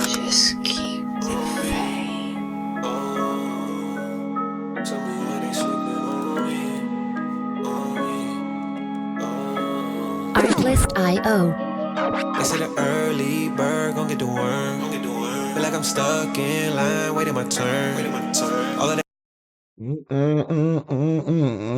Just keep the faith. Tell me how they sleeping on me. Artlist.io. They said an early bird gon' get the worm. Feel like I'm stuck in line, waiting my turn. All of that.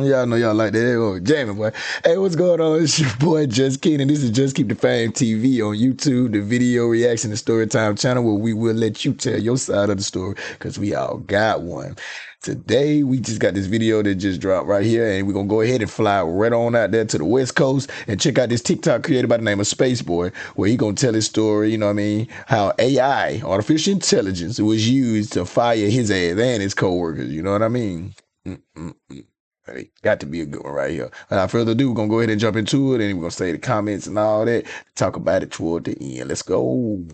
Y'all know y'all like that. There go jamming, boy. Hey, what's going on? It's your boy Just Keenan. This is Just Keep the Fame TV on YouTube, the video reaction and Storytime channel where we will let you tell your side of the story because we all got one. Today, we just got this video that just dropped right here, and we're going to go ahead and fly right on out there to the West Coast and check out this TikTok creator by the name of Spaceboy, where he going to tell his story, you know what I mean, how AI, artificial intelligence, was used to fire his ass and his coworkers, you know what I mean? Hey, got to be a good one right here. Without further ado, we're going to go ahead and jump into it, and we're going to say the comments and all that, talk about it toward the end. Let's go.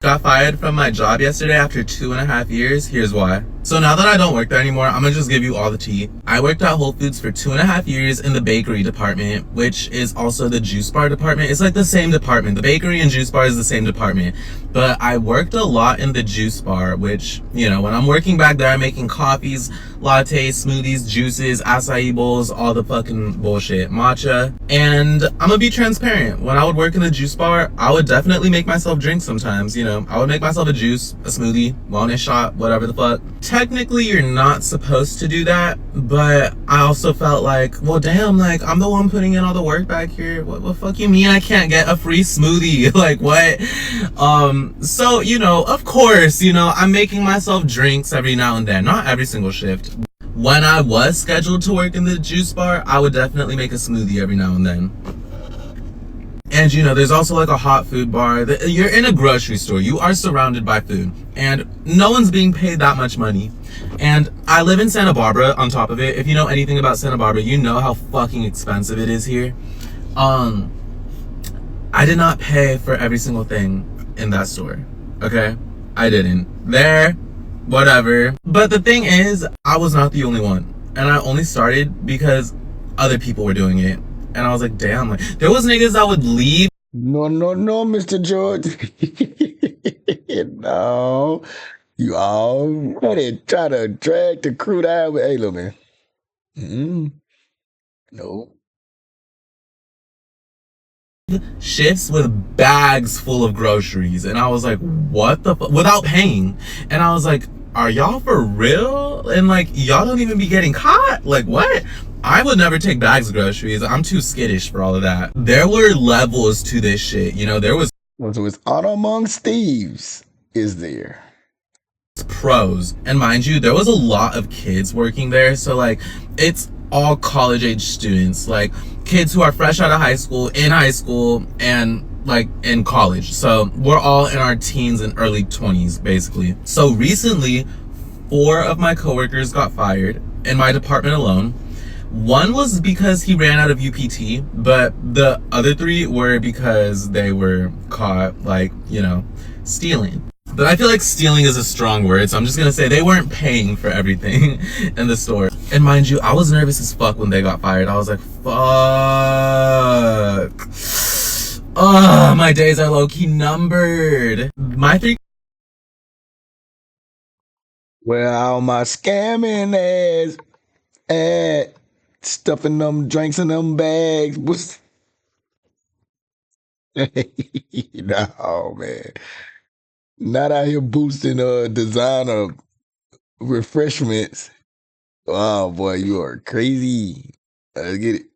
Got fired from my job yesterday after 2.5 years. Here's why. So now that I don't work there anymore, I'm gonna just give you all the tea. I worked at Whole Foods for 2.5 years in the bakery department, which is also the juice bar department. It's like the same department. The bakery and juice bar is the same department. But I worked a lot in the juice bar, which, you know, when I'm working back there, I'm making coffees, lattes, smoothies, juices, acai bowls, all the fucking bullshit, matcha. And I'm gonna be transparent. When I would work in the juice bar, I would definitely make myself drink sometimes, you know. I would make myself a juice, a smoothie, wellness shot, whatever the fuck. Technically, you're not supposed to do that, but I also felt like, well, damn, like, I'm the one putting in all the work back here. What the fuck you mean I can't get a free smoothie? Like, what? So, you know, of course, you know, I'm making myself drinks every now and then, not every single shift. When I was scheduled to work in the juice bar, I would definitely make a smoothie every now and then. And you know, there's also like a hot food bar. You're in a grocery store. You are surrounded by food. And no one's being paid that much money. And I live in Santa Barbara on top of it. If you know anything about Santa Barbara, you know how fucking expensive it is here. I did not pay for every single thing in that store. Okay? I didn't. There, whatever. But the thing is, I was not the only one. And I only started because other people were doing it. And I was like, damn, like, there was niggas that would leave. No, Mr. George. No. You already try to drag the crew down with, hey, little man. No. Shifts with bags full of groceries. And I was like, what the fuck? Without paying. And I was like, are y'all for real? And like, y'all don't even be getting caught? Like, what? I would never take bags of groceries. I'm too skittish for all of that. There were levels to this shit. You know, there was... So it's honor amongst thieves is there. Pros. And mind you, there was a lot of kids working there. So like, it's all college age students. Like, kids who are fresh out of high school, and like in college. So we're all in our teens and early 20s, basically. So recently, 4 of my coworkers got fired in my department alone. One was because he ran out of UPT, but the other 3 were because they were caught, like, you know, stealing. But I feel like stealing is a strong word, so I'm just gonna say they weren't paying for everything in the store. And mind you, I was nervous as fuck when they got fired. I was like, fuck. Oh, my days are low-key numbered. My 3... Where all my scamming ass at? Stuffing them drinks in them bags. No, man. Not out here boosting designer refreshments. Oh boy, you are crazy. Let's get it.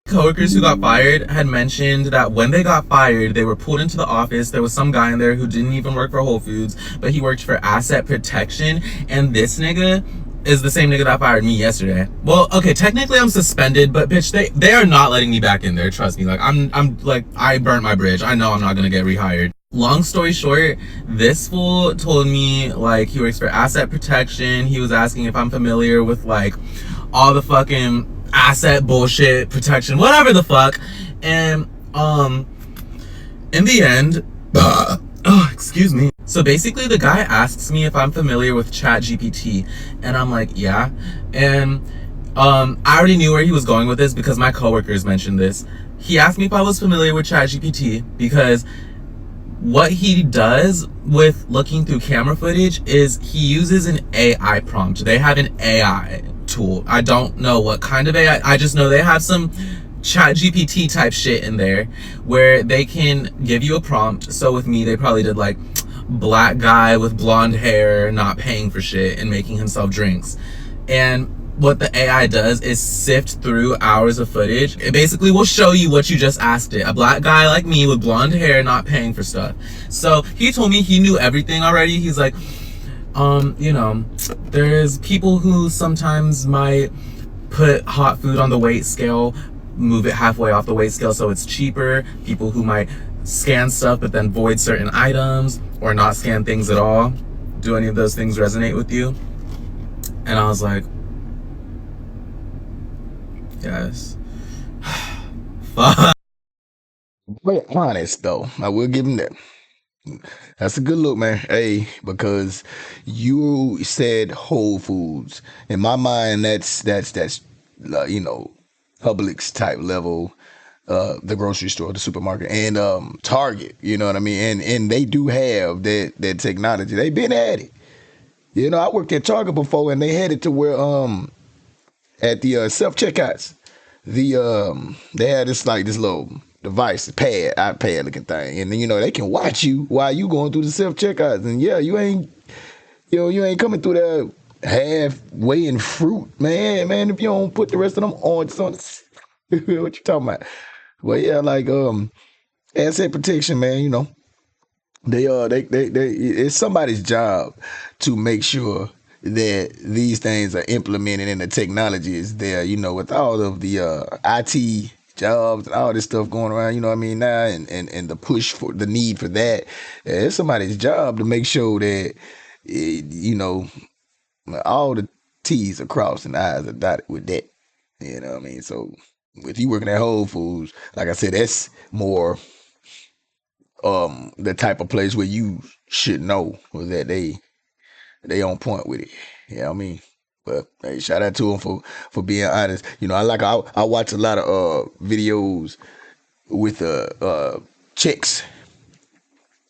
Coworkers who got fired had mentioned that when they got fired, they were pulled into the office. There was some guy in there who didn't even work for Whole Foods, but he worked for asset protection. And this nigga is the same nigga that fired me yesterday. Well, okay, technically I'm suspended, but bitch, they are not letting me back in there. Trust me. Like, I'm like, I burnt my bridge. I know I'm not gonna get rehired. Long story short, this fool told me like he works for asset protection. He was asking if I'm familiar with like all the fucking asset bullshit protection, whatever the fuck. And in the end, oh, excuse me. So basically the guy asks me if I'm familiar with ChatGPT, and I'm like, yeah. And I already knew where he was going with this because my coworkers mentioned this. He asked me if I was familiar with ChatGPT because what he does with looking through camera footage is he uses an AI prompt. They have an AI tool. I don't know what kind of AI. I just know they have some chat GPT type shit in there where they can give you a prompt. So with me, they probably did like black guy with blonde hair not paying for shit and making himself drinks. And what the AI does is sift through hours of footage. It basically will show you what you just asked it. A black guy like me with blonde hair not paying for stuff. So he told me he knew everything already. He's like, you know, there's people who sometimes might put hot food on the weight scale, move it halfway off the weight scale so it's cheaper. People who might scan stuff but then void certain items or not scan things at all. Do any of those things resonate with you? And I was like, yes. Fuck. But honest though, I will give him that. That's a good look, man. Hey, because you said Whole Foods. In my mind, that's you know, Publix type level, the grocery store, the supermarket, and Target. You know what I mean? And they do have that technology. They've been at it. You know, I worked at Target before, and they had it to where at the self checkouts, they had this like this little device, iPad looking thing, and then you know they can watch you while you going through the self checkouts, and yeah, you ain't coming through there halfway in fruit, man. If you don't put the rest of them on, son, what you talking about? Well, yeah, like asset protection, man. You know, they it's somebody's job to make sure that these things are implemented and the technology is there, you know, with all of the IT jobs and all this stuff going around, you know what I mean, now, and the push for the need for that. It's somebody's job to make sure that, you know, all the T's are crossed and the I's are dotted with that. You know what I mean? So if you working at Whole Foods, like I said, that's more the type of place where you should know that they on point with it. You know what I mean? But hey, shout out to them for being honest. You know, I watch a lot of videos with chicks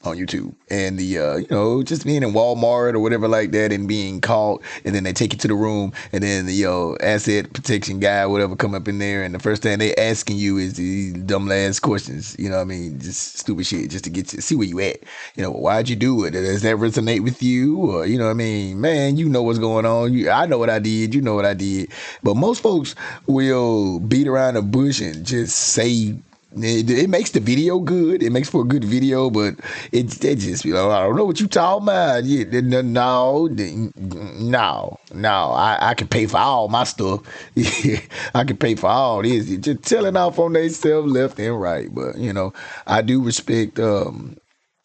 on YouTube, and the you know, just being in Walmart or whatever like that and being caught, and then they take you to the room, and then the asset protection guy, whatever, come up in there, and the first thing they asking you is these dumb ass questions, you know what I mean, just stupid shit, just to get you see where you at, you know, why'd you do it, does that resonate with you, or you know what I mean, man, you know what's going on, I know what I did, you know what I did, but most folks will beat around the bush and just say. It makes the video good. It makes for a good video, but it just, you know, I don't know what you talking about. No. I can pay for all my stuff. I can pay for all this. Just telling off on themselves left and right. But you know, I do respect you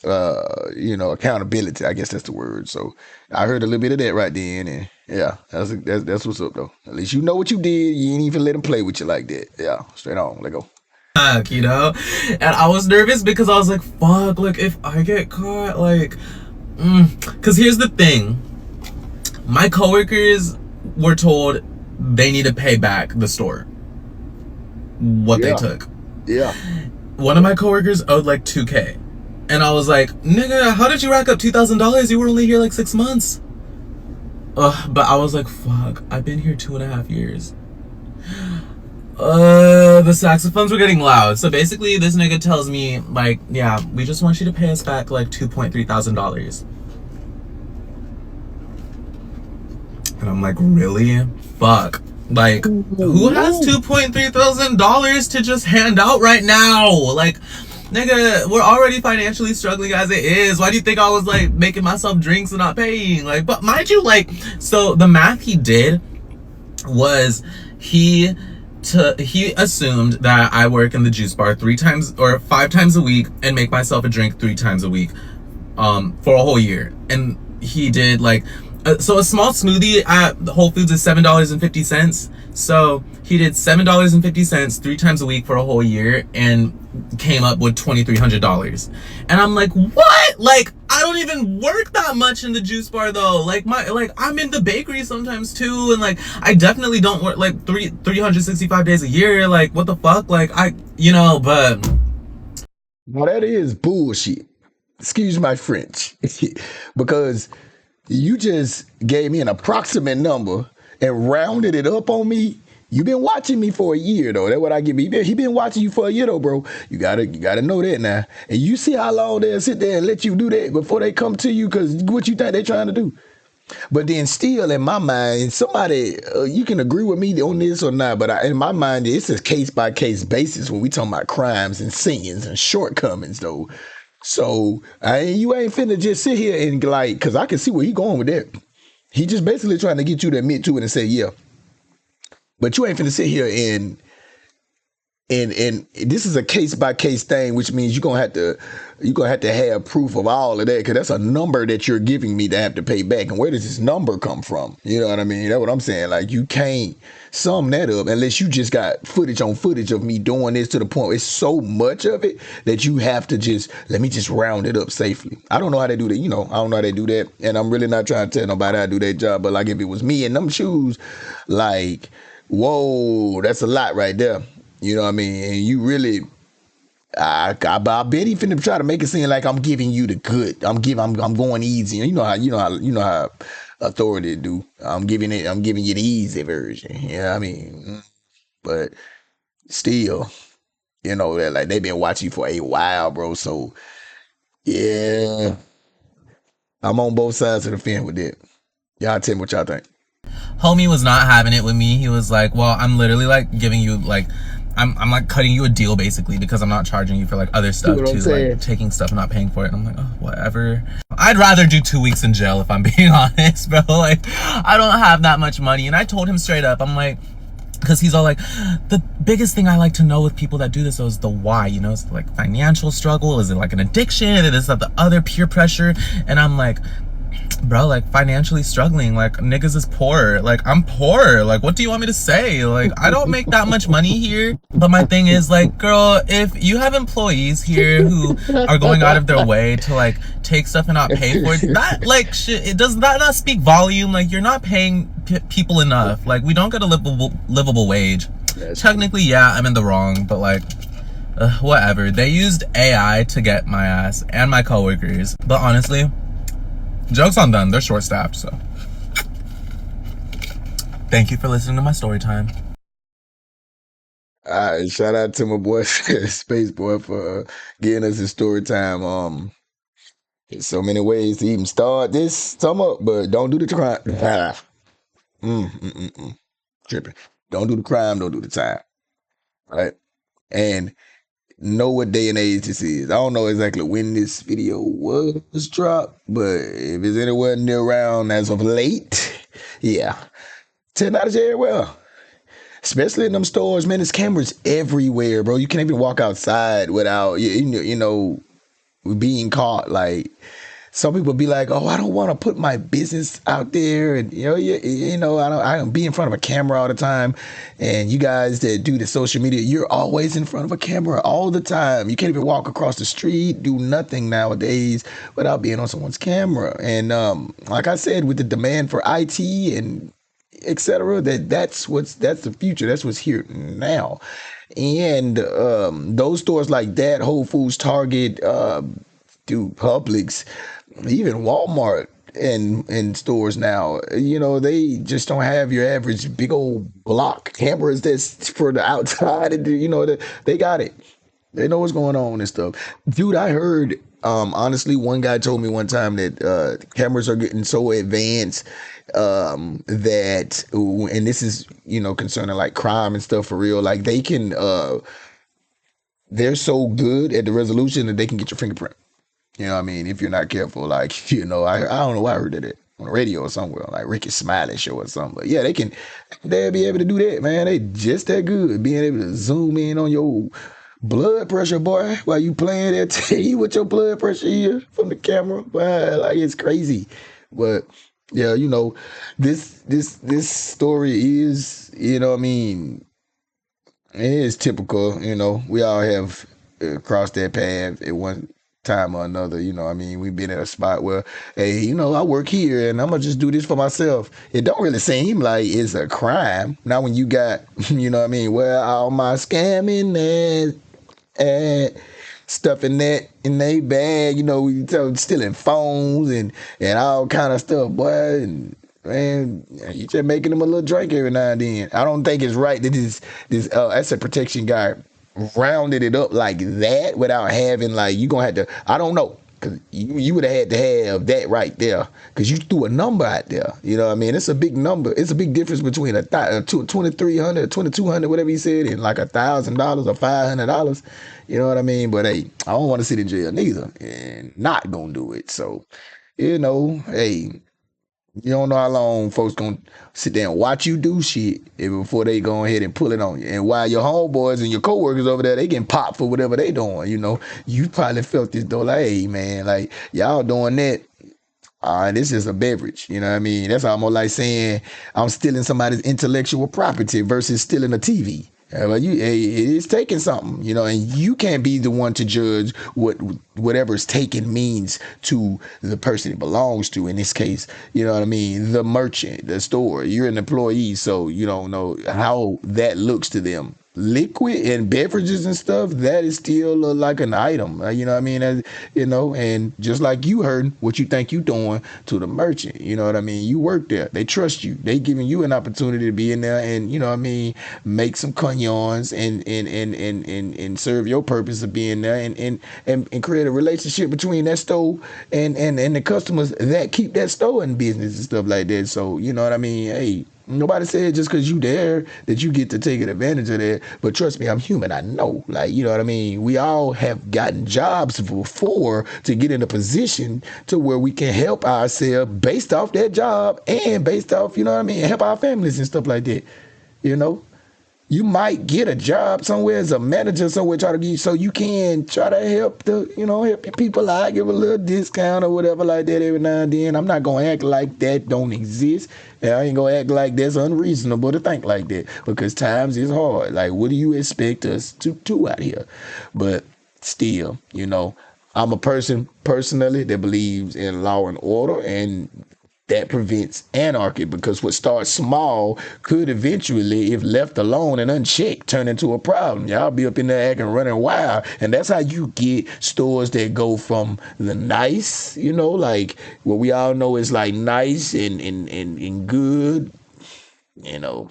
know, accountability. I guess that's the word. So I heard a little bit of that right then, and yeah, that's what's up though. At least you know what you did. You ain't even let them play with you like that. Yeah, straight on. Let go. You know, and I was nervous because I was like, fuck, like if I get caught, like because here's the thing, my coworkers were told they need to pay back the store what they took. Yeah, one of my coworkers owed like $2,000, and I was like, nigga, how did you rack up $2,000? You were only here like 6 months. But I was like, fuck, I've been here 2.5 years. The saxophones were getting loud. So basically this nigga tells me like, yeah, we just want you to pay us back like $2,300. And I'm like, really? Fuck. Like, who has $2,300 to just hand out right now? Like, nigga, we're already financially struggling as it is. Why do you think I was like making myself drinks and not paying? Like, but mind you, like, so the math he did was he assumed that I work in the juice bar 3 times or 5 times a week and make myself a drink 3 times a week for a whole year. And he did like so a small smoothie at Whole Foods is $7.50. So he did $7.50 3 times a week for a whole year and came up with $2,300. And I'm like, what? Like, I don't even work that much in the juice bar though. Like I'm in the bakery sometimes too, and like I definitely don't work like 365 days a year. Like, what the fuck? Like, you know, but now that is bullshit. excuse my French, because you just gave me an approximate number and rounded it up on me. You've been watching me for a year though. That's what I give me. He been watching you for a year though, bro. You gotta know that now. And you see how long they'll sit there and let you do that before they come to you, because what you think they're trying to do. But then still in my mind, somebody, you can agree with me on this or not, but in my mind, it's a case-by-case basis when we talking about crimes and sins and shortcomings though. So you ain't finna just sit here and like, because I can see where he going with that. He just basically trying to get you to admit to it and say, yeah. But you ain't finna sit here and this is a case by case thing, which means you're gonna have to have proof of all of that, because that's a number that you're giving me to have to pay back. And where does this number come from? You know what I mean? That's what I'm saying. Like, you can't sum that up unless you just got footage on footage of me doing this to the point it's so much of it that you have to just let me just round it up safely. I don't know how they do that. You know, I don't know how they do that, and I'm really not trying to tell nobody how to do their job. But like, if it was me in them shoes, like, whoa, that's a lot right there. You know what I mean? And you really, I bet he finna try to make it seem like I'm giving you the good. I'm going easy. You know how authority do. I'm giving you the easy version. You know what I mean? But still, you know, that like they've been watching you for a while, bro. So yeah, I'm on both sides of the fence with it. Y'all tell me what y'all think. Homie was not having it with me. He was like, well, I'm literally like giving you like, I'm like cutting you a deal basically, because I'm not charging you for like other stuff too, like taking stuff and not paying for it. And I'm like, oh, whatever. I'd rather do 2 weeks in jail if I'm being honest, bro. Like, I don't have that much money. And I told him straight up, I'm like, because he's all like, the biggest thing I like to know with people that do this is the why, you know, it's like financial struggle. Is it like an addiction? Is that the other peer pressure? And I'm like, bro, like financially struggling, like niggas is poor, like I'm poor, like what do you want me to say? Like, I don't make that much money here. But my thing is like, girl, if you have employees here who are going out of their way to like take stuff and not pay for it, that like shit, it does that not speak volume? Like, you're not paying people enough. Like, we don't get a livable wage. Technically, yeah, I'm in the wrong, but like whatever. They used AI to get my ass and my coworkers, but honestly, joke's on them. They're short-staffed, so. Thank you for listening to my story time. All right, shout out to my boy Space Boy for getting us a story time. There's so many ways to even start this summer, but don't do the crime. Tripping. Don't do the crime, don't do the time. All right? And know what day and age this is. I don't know exactly when this video was dropped, but if it's anywhere near around as of late, yeah, 10 out of 10, well, especially in them stores, man, there's cameras everywhere, bro. You can't even walk outside without, you know, being caught. Like, some people be like, oh, I don't want to put my business out there. And, you know, I don't be in front of a camera all the time. And you guys that do the social media, you're always in front of a camera all the time. You can't even walk across the street, do nothing nowadays without being on someone's camera. And like I said, with the demand for IT and etc., that's the future. That's what's here now. And those stores like that, Whole Foods, Target, dude, Publix, even Walmart and stores now, you know, they just don't have your average big old block cameras that's for the outside. And, you know, they got it. They know what's going on and stuff. Dude, I heard, honestly, one guy told me one time that cameras are getting so advanced that, and this is, you know, concerning like crime and stuff for real, like they can, they're so good at the resolution that they can get your fingerprint. You know what I mean? If you're not careful, like, you know, I don't know why I heard it on the radio or somewhere, like Ricky Smiley show or something. But yeah, they'll be able to do that, man. They just that good, being able to zoom in on your blood pressure, boy, while you playing that. Tell you what your blood pressure is from the camera. Boy, like, it's crazy. But yeah, you know, this story is, you know what I mean, it is typical. You know, we all have crossed that path at one time or another. You know what I mean, we've been at a spot where, hey, you know, I work here and I'm gonna just do this for myself. It don't really seem like it's a crime. Now when you got, you know what I mean, where all my scamming and stuff in they bag, you know, stealing phones and all kind of stuff, boy. And man, you just making them a little drink every now and then. I don't think it's right that this asset protection guy rounded it up like that without having like you gonna have to. I don't know. Cause you would have had to have that right there, cause you threw a number out there. You know what I mean? It's a big number. It's a big difference between $2,300, $2,200, whatever he said, and like $1,000 or $500. You know what I mean? But hey, I don't want to sit in jail neither, and not gonna do it. So, you know, hey, you don't know how long folks gonna sit there and watch you do shit before they go ahead and pull it on you. And while your homeboys and your coworkers over there, they getting popped for whatever they doing, you know. You probably felt this though, like, hey man, like y'all doing that. This is a beverage, you know what I mean? That's almost like saying I'm stealing somebody's intellectual property versus stealing a TV. Well, it is taking something, you know, and you can't be the one to judge whatever's taken means to the person it belongs to. In this case, you know what I mean, the merchant, the store. You're an employee, so you don't know how that looks to them. Liquid and beverages and stuff, that is still like an item, you know what I mean? You know, and just like you heard what you think you doing to the merchant, you know what I mean? You work there, they trust you, they giving you an opportunity to be in there and, you know what I mean, make some canyons and serve your purpose of being there and create a relationship between that store and the customers that keep that store in business and stuff like that. So, you know what I mean? Hey, nobody said just because you there that you get to take advantage of that. But trust me, I'm human. I know. Like, you know what I mean? We all have gotten jobs before to get in a position to where we can help ourselves based off that job and based off, you know what I mean, help our families and stuff like that. You know? You might get a job somewhere as a manager somewhere, try to get so you can try to help help your people out, give a little discount or whatever like that every now and then. I'm not gonna act like that don't exist. And I ain't gonna act like that's unreasonable to think like that because times is hard. Like, what do you expect us to do out here? But still, you know, I'm a person personally that believes in law and order, and that prevents anarchy, because what starts small could eventually, if left alone and unchecked, turn into a problem. Y'all be up in there acting running wild. And that's how you get stores that go from the nice, you know, like what we all know is like nice and good, you know,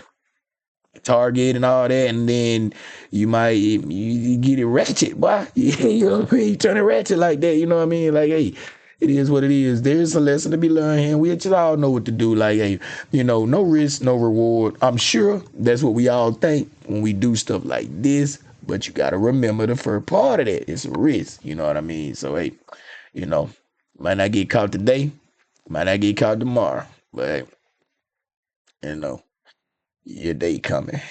Target and all that, and then you get it ratchet, boy. You know what I mean? You turn it ratchet like that, you know what I mean? Like, hey, it is what it is. There's a lesson to be learned here. We just all know what to do. Like, hey, you know, no risk, no reward. I'm sure that's what we all think when we do stuff like this, but you got to remember the first part of that. It's a risk, you know what I mean? So, hey, you know, might not get caught today, might not get caught tomorrow, but, you know, your day coming.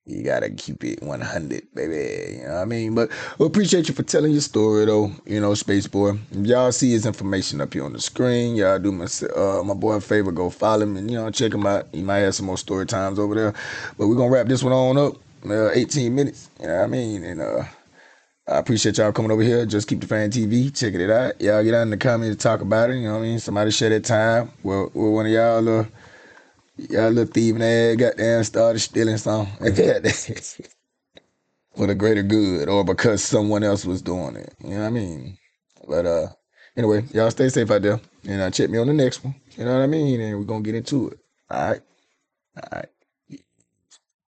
You gotta keep it 100, baby. You know what I mean? But we appreciate you for telling your story, though. You know, Space Boy. If y'all see his information up here on the screen, y'all do my boy a favor, go follow him and, you know, check him out. He might have some more story times over there. But we're gonna wrap this one on up. 18 minutes. You know what I mean? And I appreciate y'all coming over here. Just Keep the Fan TV, checking it out. Y'all get out in the comments to talk about it. You know what I mean? Somebody share that time. Well, one of y'all little thieving ass goddamn started stealing something for the greater good or because someone else was doing it. You know what I mean? But anyway, y'all stay safe out there. And check me on the next one. You know what I mean? And we're gonna get into it. All right.